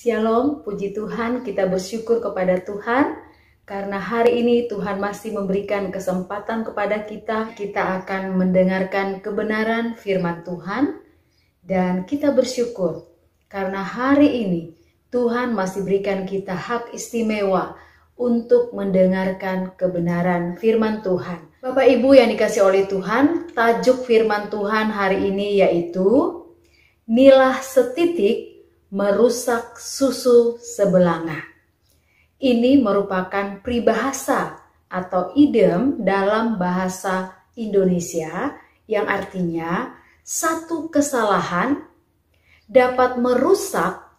Shalom, puji Tuhan, kita bersyukur kepada Tuhan karena hari ini Tuhan masih memberikan kesempatan kepada kita. Kita akan mendengarkan kebenaran firman Tuhan dan kita bersyukur karena hari ini Tuhan masih berikan kita hak istimewa untuk mendengarkan kebenaran firman Tuhan. Bapak Ibu yang dikasih oleh Tuhan, tajuk firman Tuhan hari ini yaitu Nilah setitik merusak susu sebelanga. Ini merupakan peribahasa atau idiom dalam bahasa Indonesia yang artinya satu kesalahan dapat merusak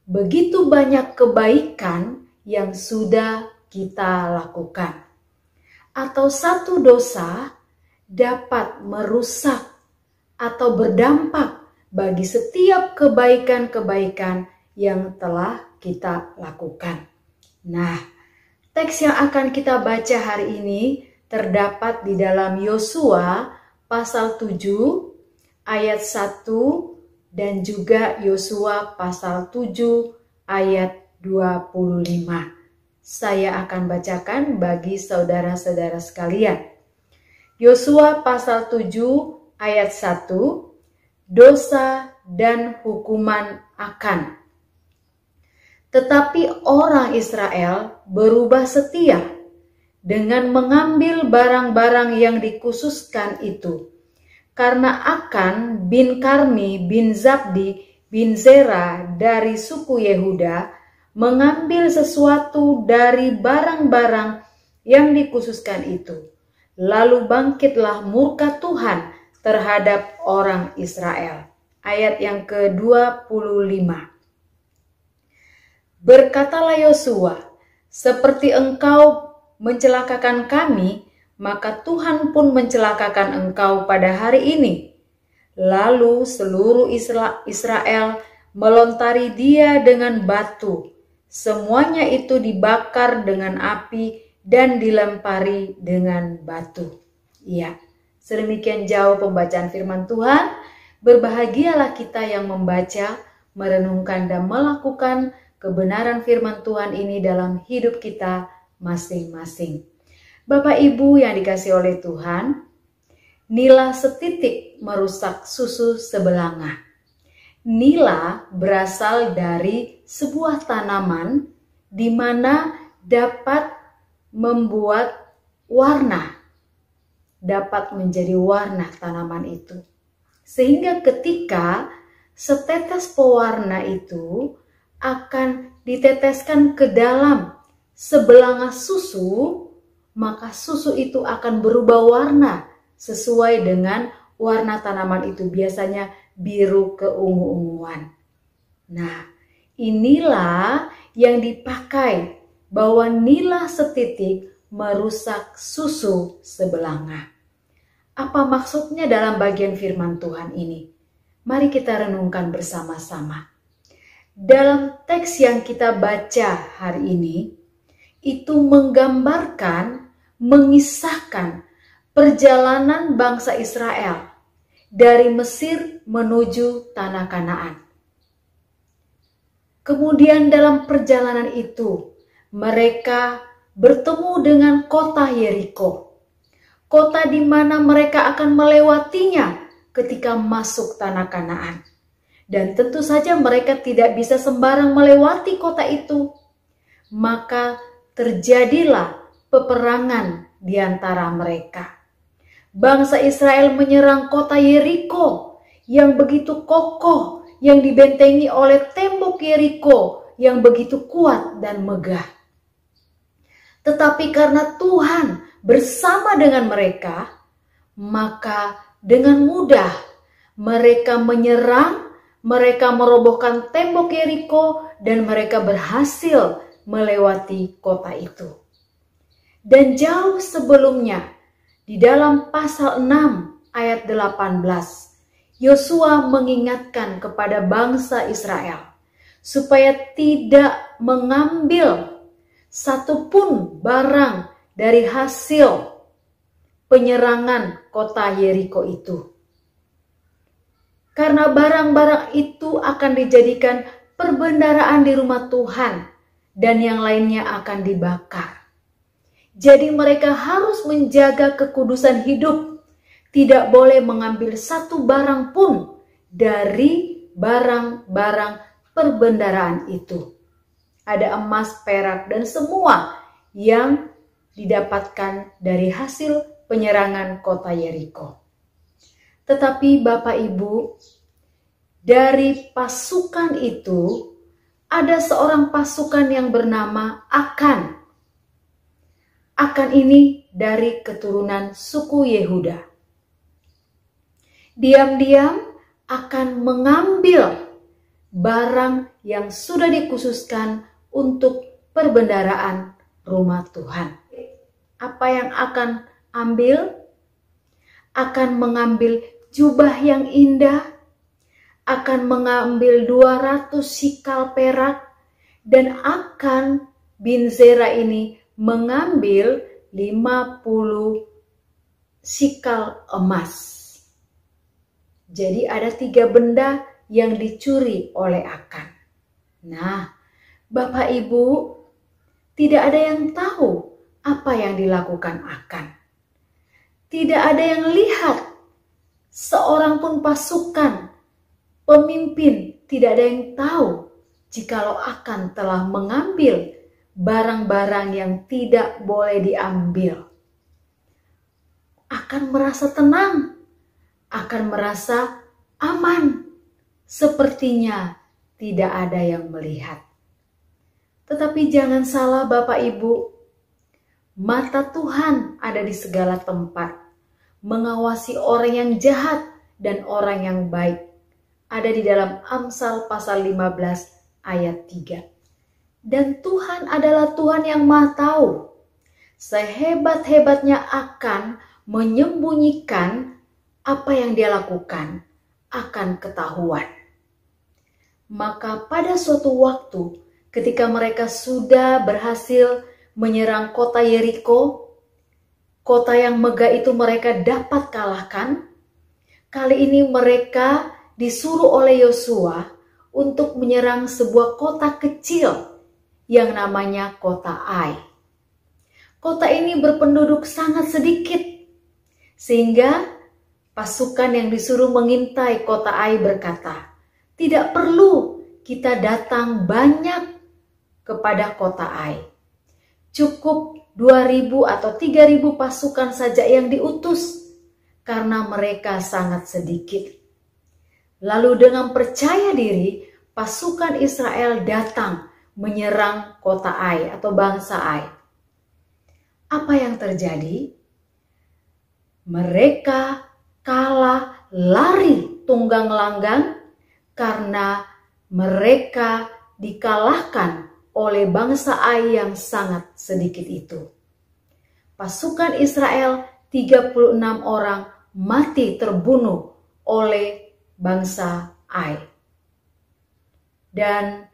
begitu banyak kebaikan yang sudah kita lakukan. Atau satu dosa dapat merusak atau berdampak bagi setiap kebaikan-kebaikan yang telah kita lakukan. Nah, teks yang akan kita baca hari ini terdapat di dalam Yosua pasal 7 ayat 1 dan juga Yosua pasal 7 ayat 25. Saya akan bacakan bagi saudara-saudara sekalian. Yosua pasal 7 ayat 1, dosa dan hukuman akan. Tetapi orang Israel berubah setia dengan mengambil barang-barang yang dikhususkan itu. Karena Akan bin Karmi bin Zabdi bin Zera dari suku Yehuda mengambil sesuatu dari barang-barang yang dikhususkan itu. Lalu bangkitlah murka Tuhan terhadap orang Israel. Ayat yang ke-25. Berkatalah Yosua, seperti engkau mencelakakan kami, maka Tuhan pun mencelakakan engkau pada hari ini. Lalu seluruh Israel melontari dia dengan batu. Semuanya itu dibakar dengan api dan dilempari dengan batu. Iya. Sedemikian jauh pembacaan firman Tuhan. Berbahagialah kita yang membaca, merenungkan dan melakukan kebenaran firman Tuhan ini dalam hidup kita masing-masing. Bapak Ibu yang dikasih oleh Tuhan, nila setitik merusak susu sebelanga. Nila berasal dari sebuah tanaman di mana dapat membuat warna, dapat menjadi warna tanaman itu. Sehingga ketika setetes pewarna itu akan diteteskan ke dalam sebelanga susu, maka susu itu akan berubah warna sesuai dengan warna tanaman itu, biasanya biru keungu-unguan. Nah, inilah yang dipakai bahwa nila setitik merusak susu sebelanga. Apa maksudnya dalam bagian firman Tuhan ini? Mari kita renungkan bersama-sama. Dalam teks yang kita baca hari ini, itu menggambarkan, mengisahkan perjalanan bangsa Israel dari Mesir menuju tanah Kanaan. Kemudian dalam perjalanan itu, mereka bertemu dengan kota Yeriko. Kota di mana mereka akan melewatinya ketika masuk tanah Kanaan. Dan tentu saja mereka tidak bisa sembarang melewati kota itu. Maka terjadilah peperangan di antara mereka. Bangsa Israel menyerang kota Yeriko yang begitu kokoh, yang dibentengi oleh tembok Yeriko yang begitu kuat dan megah. Tetapi karena Tuhan bersama dengan mereka, maka dengan mudah mereka menyerang, mereka merobohkan tembok Yeriko dan mereka berhasil melewati kota itu. Dan jauh sebelumnya, di dalam pasal 6 ayat 18, Yosua mengingatkan kepada bangsa Israel supaya tidak mengambil satupun barang dari hasil penyerangan kota Yeriko itu. Karena barang-barang itu akan dijadikan perbendaharaan di rumah Tuhan, dan yang lainnya akan dibakar. Jadi mereka harus menjaga kekudusan hidup, tidak boleh mengambil satu barang pun dari barang-barang perbendaharaan itu. Ada emas, perak, dan semua yang didapatkan dari hasil penyerangan kota Yeriko. Tetapi Bapak Ibu, dari pasukan itu ada seorang pasukan yang bernama Akan. Akan ini dari keturunan suku Yehuda. Diam-diam akan mengambil barang yang sudah dikhususkan untuk perbendaharaan rumah Tuhan. Apa yang akan ambil? Akan mengambil jubah yang indah, akan mengambil 200 sikal perak, dan akan bin Zera ini mengambil 50 sikal emas. Jadi ada 3 benda yang dicuri oleh Akan. Nah, Bapak Ibu, tidak ada yang tahu apa yang dilakukan Akan. Tidak ada yang lihat, seorang pun pasukan, pemimpin, tidak ada yang tahu jikalau Akan telah mengambil barang-barang yang tidak boleh diambil. Akan merasa tenang, akan merasa aman. Sepertinya tidak ada yang melihat. Tetapi jangan salah Bapak Ibu, mata Tuhan ada di segala tempat, mengawasi orang yang jahat dan orang yang baik. Ada di dalam Amsal pasal 15 ayat 3. Dan Tuhan adalah Tuhan yang Maha Tahu. Sehebat-hebatnya Akan menyembunyikan apa yang dia lakukan akan ketahuan. Maka pada suatu waktu ketika mereka sudah berhasil menyerang kota Yeriko, kota yang megah itu mereka dapat kalahkan. Kali ini mereka disuruh oleh Yosua untuk menyerang sebuah kota kecil yang namanya kota Ai. Kota ini berpenduduk sangat sedikit, sehingga pasukan yang disuruh mengintai kota Ai berkata, tidak perlu kita datang banyak kepada kota Ai. Cukup 2.000 atau 3.000 pasukan saja yang diutus, karena mereka sangat sedikit. Lalu dengan percaya diri, pasukan Israel datang menyerang kota Ai atau bangsa Ai. Apa yang terjadi? Mereka kalah lari tunggang langgang karena mereka dikalahkan oleh bangsa Ai yang sangat sedikit itu. Pasukan Israel 36 orang mati terbunuh oleh bangsa Ai. Dan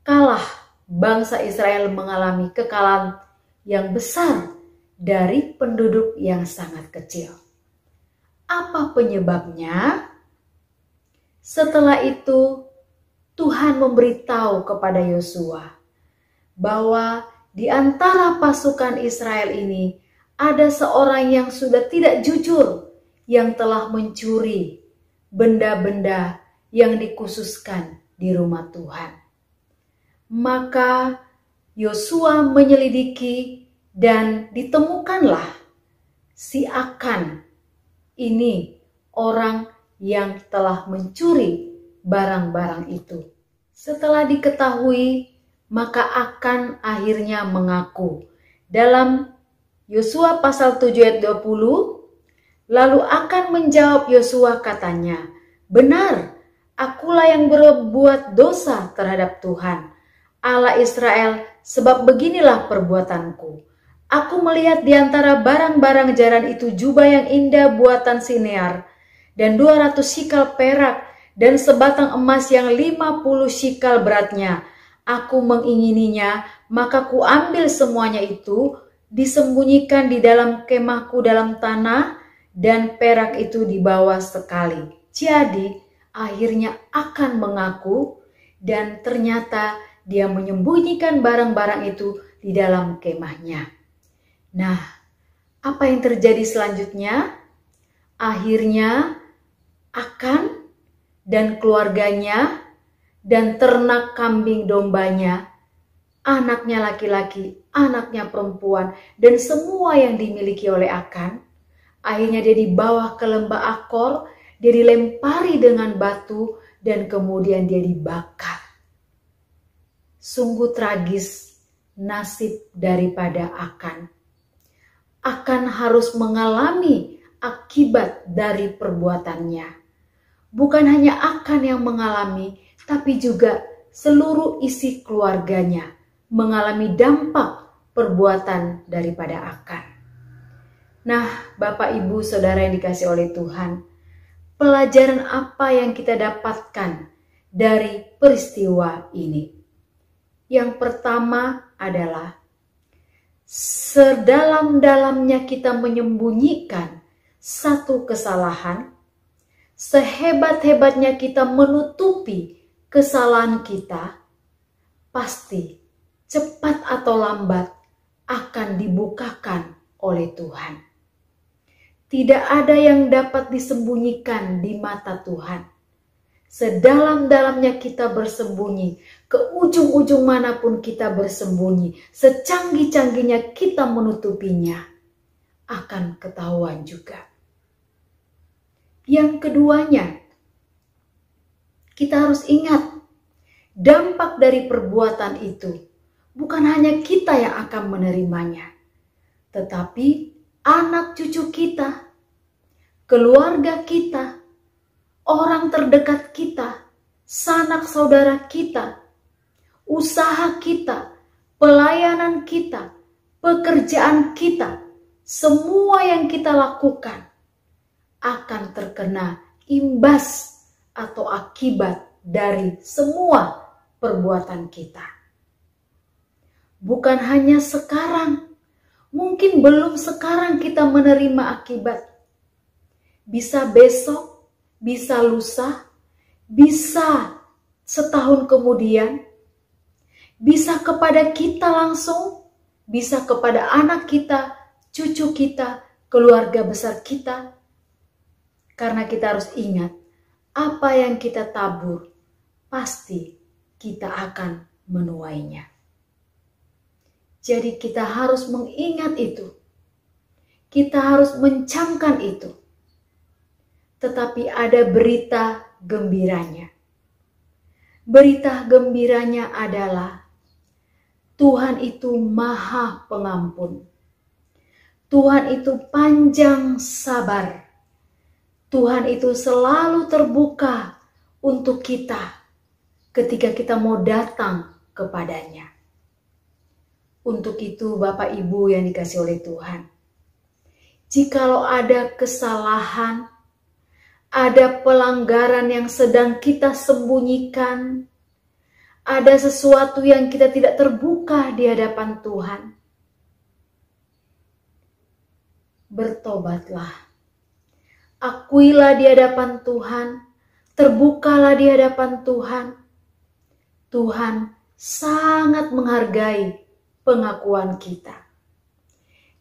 kalah, bangsa Israel mengalami kekalahan yang besar dari penduduk yang sangat kecil. Apa penyebabnya? Setelah itu Tuhan memberitahu kepada Yosua bahwa di antara pasukan Israel ini ada seorang yang sudah tidak jujur, yang telah mencuri benda-benda yang dikhususkan di rumah Tuhan. Maka Yosua menyelidiki dan ditemukanlah si Akan ini orang yang telah mencuri barang-barang itu. Setelah diketahui, maka Akan akhirnya mengaku. Dalam Yosua pasal 7 ayat 20, lalu Akan menjawab Yosua katanya, benar, akulah yang berbuat dosa terhadap Tuhan Allah Israel, sebab beginilah perbuatanku. Aku melihat di antara barang-barang jaran itu jubah yang indah buatan Sinear, dan 200 sikal perak, dan sebatang emas yang 50 sikal beratnya. Aku mengingininya, maka ku ambil semuanya itu, disembunyikan di dalam kemahku dalam tanah, dan perak itu dibawa sekali. Jadi akhirnya Akan mengaku, dan ternyata dia menyembunyikan barang-barang itu di dalam kemahnya. Nah, apa yang terjadi selanjutnya? Akhirnya Akan dan keluarganya dan ternak kambing dombanya, anaknya laki-laki, anaknya perempuan, dan semua yang dimiliki oleh Akan, akhirnya dia dibawa ke lembah Akor, dia dilempari dengan batu, dan kemudian dia dibakar. Sungguh tragis nasib daripada Akan. Akan harus mengalami akibat dari perbuatannya. Bukan hanya Akan yang mengalami, tapi juga seluruh isi keluarganya mengalami dampak perbuatan daripada Akan. Nah, Bapak, Ibu, Saudara yang dikasihi oleh Tuhan, pelajaran apa yang kita dapatkan dari peristiwa ini? Yang pertama adalah sedalam-dalamnya kita menyembunyikan satu kesalahan, sehebat-hebatnya kita menutupi kesalahan kita, pasti cepat atau lambat akan dibukakan oleh Tuhan. Tidak ada yang dapat disembunyikan di mata Tuhan. Sedalam-dalamnya kita bersembunyi, ke ujung-ujung manapun kita bersembunyi, secanggih-canggihnya kita menutupinya, akan ketahuan juga. Yang keduanya, kita harus ingat, dampak dari perbuatan itu bukan hanya kita yang akan menerimanya, tetapi anak cucu kita, keluarga kita, orang terdekat kita, sanak saudara kita, usaha kita, pelayanan kita, pekerjaan kita, semua yang kita lakukan akan terkena imbas atau akibat dari semua perbuatan kita. Bukan hanya sekarang, mungkin belum sekarang kita menerima akibat. Bisa besok, bisa lusa, bisa setahun kemudian, bisa kepada kita langsung, bisa kepada anak kita, cucu kita, keluarga besar kita. Karena kita harus ingat, apa yang kita tabur, pasti kita akan menuainya. Jadi kita harus mengingat itu. Kita harus mencamkan itu. Tetapi ada berita gembiranya. Berita gembiranya adalah Tuhan itu Maha Pengampun. Tuhan itu panjang sabar. Tuhan itu selalu terbuka untuk kita ketika kita mau datang kepadanya. Untuk itu Bapak Ibu yang dikasihi oleh Tuhan, jikalau ada kesalahan, ada pelanggaran yang sedang kita sembunyikan, ada sesuatu yang kita tidak terbuka di hadapan Tuhan, bertobatlah. Akuilah di hadapan Tuhan, terbukalah di hadapan Tuhan. Tuhan sangat menghargai pengakuan kita.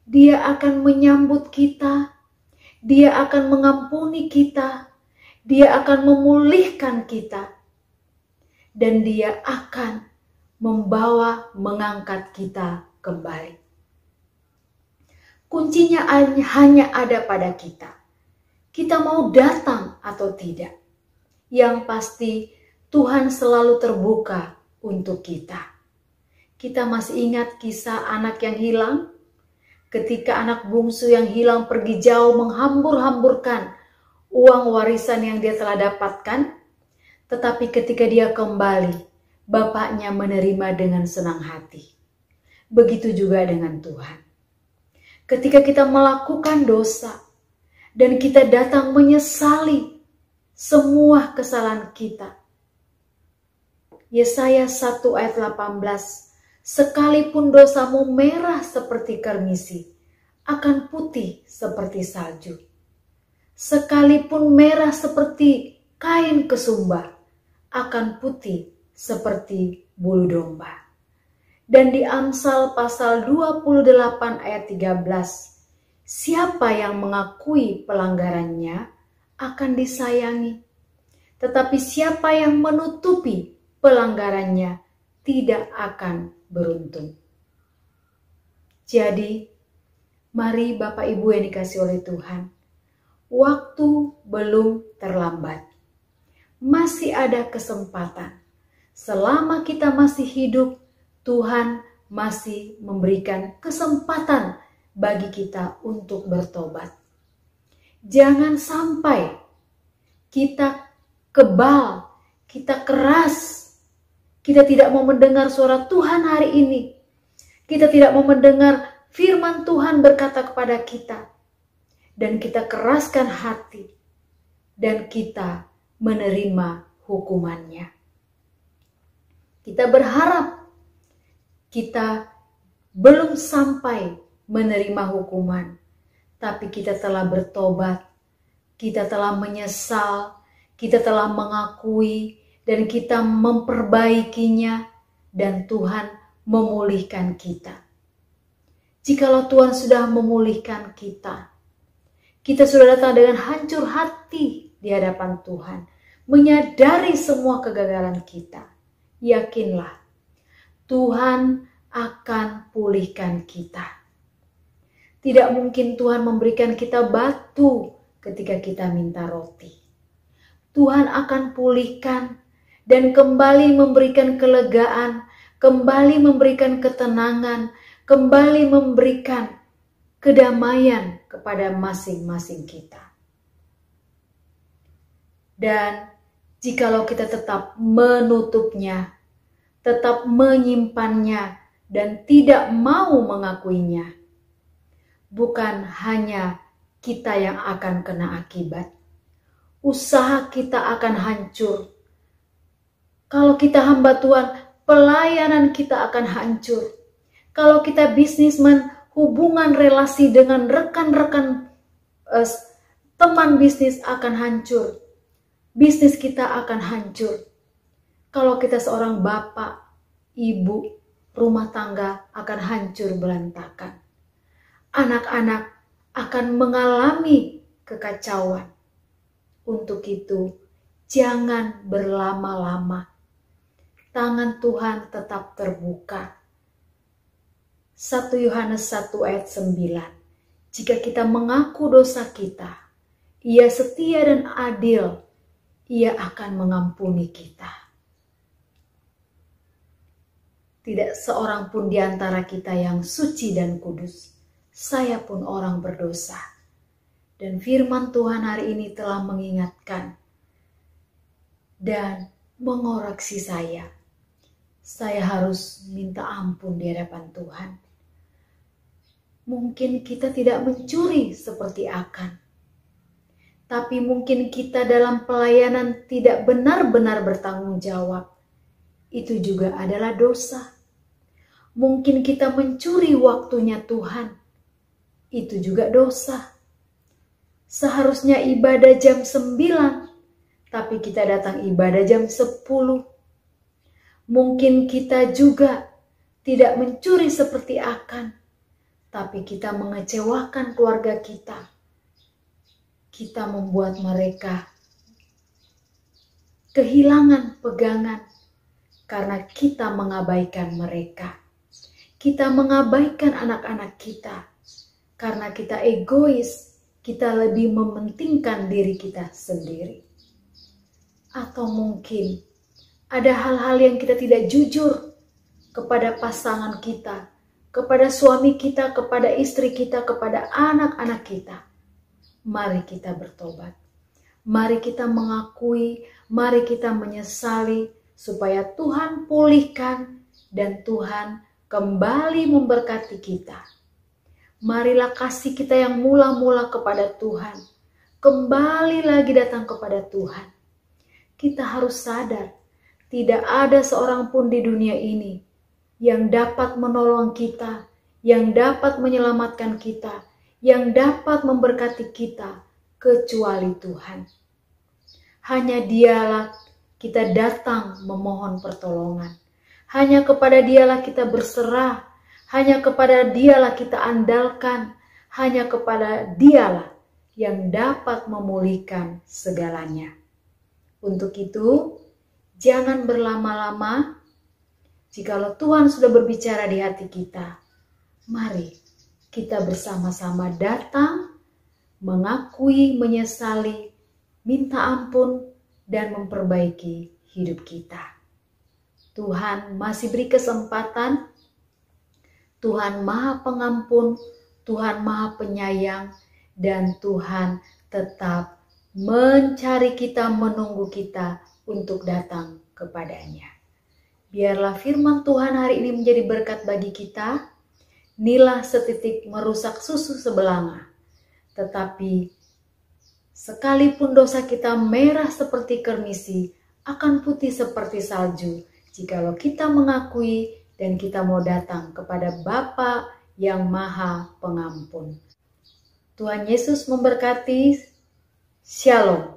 Dia akan menyambut kita, Dia akan mengampuni kita, Dia akan memulihkan kita, dan Dia akan mengangkat kita kembali. Kuncinya hanya ada pada kita. Kita mau datang atau tidak. Yang pasti Tuhan selalu terbuka untuk kita. Kita masih ingat kisah anak yang hilang? Ketika anak bungsu yang hilang pergi jauh menghambur-hamburkan uang warisan yang dia telah dapatkan. Tetapi ketika dia kembali, bapaknya menerima dengan senang hati. Begitu juga dengan Tuhan. Ketika kita melakukan dosa, dan kita datang menyesali semua kesalahan kita. Yesaya 1 ayat 18, sekalipun dosamu merah seperti kermisi, akan putih seperti salju. Sekalipun merah seperti kain kesumbar, akan putih seperti bulu domba. Dan di Amsal pasal 28 ayat 13, siapa yang mengakui pelanggarannya akan disayangi, tetapi siapa yang menutupi pelanggarannya tidak akan beruntung. Jadi, mari Bapak Ibu yang dikasihi oleh Tuhan, waktu belum terlambat. Masih ada kesempatan. Selama kita masih hidup, Tuhan masih memberikan kesempatan bagi kita untuk bertobat. Jangan sampai kita kebal, kita keras, kita tidak mau mendengar suara Tuhan hari ini. Kita tidak mau mendengar firman Tuhan berkata kepada kita. Dan kita keraskan hati. Dan kita menerima hukumannya. Kita berharap kita belum sampai menerima hukuman. Tapi kita telah bertobat. Kita telah menyesal. Kita telah mengakui. Dan kita memperbaikinya. Dan Tuhan memulihkan kita. Jikalau Tuhan sudah memulihkan kita, kita sudah datang dengan hancur hati di hadapan Tuhan, menyadari semua kegagalan kita. Yakinlah, Tuhan akan pulihkan kita. Tidak mungkin Tuhan memberikan kita batu ketika kita minta roti. Tuhan akan pulihkan dan kembali memberikan kelegaan, kembali memberikan ketenangan, kembali memberikan kedamaian kepada masing-masing kita. Dan jikalau kita tetap menutupnya, tetap menyimpannya, dan tidak mau mengakuinya, bukan hanya kita yang akan kena akibat. Usaha kita akan hancur. Kalau kita hamba Tuhan, pelayanan kita akan hancur. Kalau kita bisnismen, hubungan relasi dengan rekan-rekan teman bisnis akan hancur. Bisnis kita akan hancur. Kalau kita seorang bapak, ibu, rumah tangga akan hancur berantakan. Anak-anak akan mengalami kekacauan. Untuk itu, jangan berlama-lama. Tangan Tuhan tetap terbuka. 1 Yohanes 1 ayat 9. Jika kita mengaku dosa kita, Ia setia dan adil, Ia akan mengampuni kita. Tidak seorang pun di antara kita yang suci dan kudus. Saya pun orang berdosa. Dan firman Tuhan hari ini telah mengingatkan dan mengoreksi saya. Saya harus minta ampun di hadapan Tuhan. Mungkin kita tidak mencuri seperti Akan. Tapi mungkin kita dalam pelayanan tidak benar-benar bertanggung jawab. Itu juga adalah dosa. Mungkin kita mencuri waktunya Tuhan. Itu juga dosa. Seharusnya ibadah jam 9, tapi kita datang ibadah jam 10. Mungkin kita juga tidak mencuri seperti Akan, tapi kita mengecewakan keluarga kita. Kita membuat mereka kehilangan pegangan karena kita mengabaikan mereka. Kita mengabaikan anak-anak kita karena kita egois, kita lebih mementingkan diri kita sendiri. Atau mungkin ada hal-hal yang kita tidak jujur kepada pasangan kita, kepada suami kita, kepada istri kita, kepada anak-anak kita. Mari kita bertobat. Mari kita mengakui, mari kita menyesali supaya Tuhan pulihkan dan Tuhan kembali memberkati kita. Marilah kasih kita yang mula-mula kepada Tuhan kembali lagi datang kepada Tuhan. Kita harus sadar, tidak ada seorang pun di dunia ini yang dapat menolong kita, yang dapat menyelamatkan kita, yang dapat memberkati kita kecuali Tuhan. Hanya Dialah kita datang memohon pertolongan. Hanya kepada Dialah kita berserah, hanya kepada Dialah kita andalkan, hanya kepada Dialah yang dapat memulihkan segalanya. Untuk itu, jangan berlama-lama. Jikalau Tuhan sudah berbicara di hati kita, mari kita bersama-sama datang, mengakui, menyesali, minta ampun, dan memperbaiki hidup kita. Tuhan masih beri kesempatan. Tuhan Maha Pengampun, Tuhan Maha Penyayang, dan Tuhan tetap mencari kita, menunggu kita untuk datang kepadanya. Biarlah firman Tuhan hari ini menjadi berkat bagi kita. Nilah setitik merusak susu sebelanga, tetapi sekalipun dosa kita merah seperti kermisi, akan putih seperti salju jikalau kita mengakui dan kita mau datang kepada Bapa yang Maha Pengampun. Tuhan Yesus memberkati. Shalom.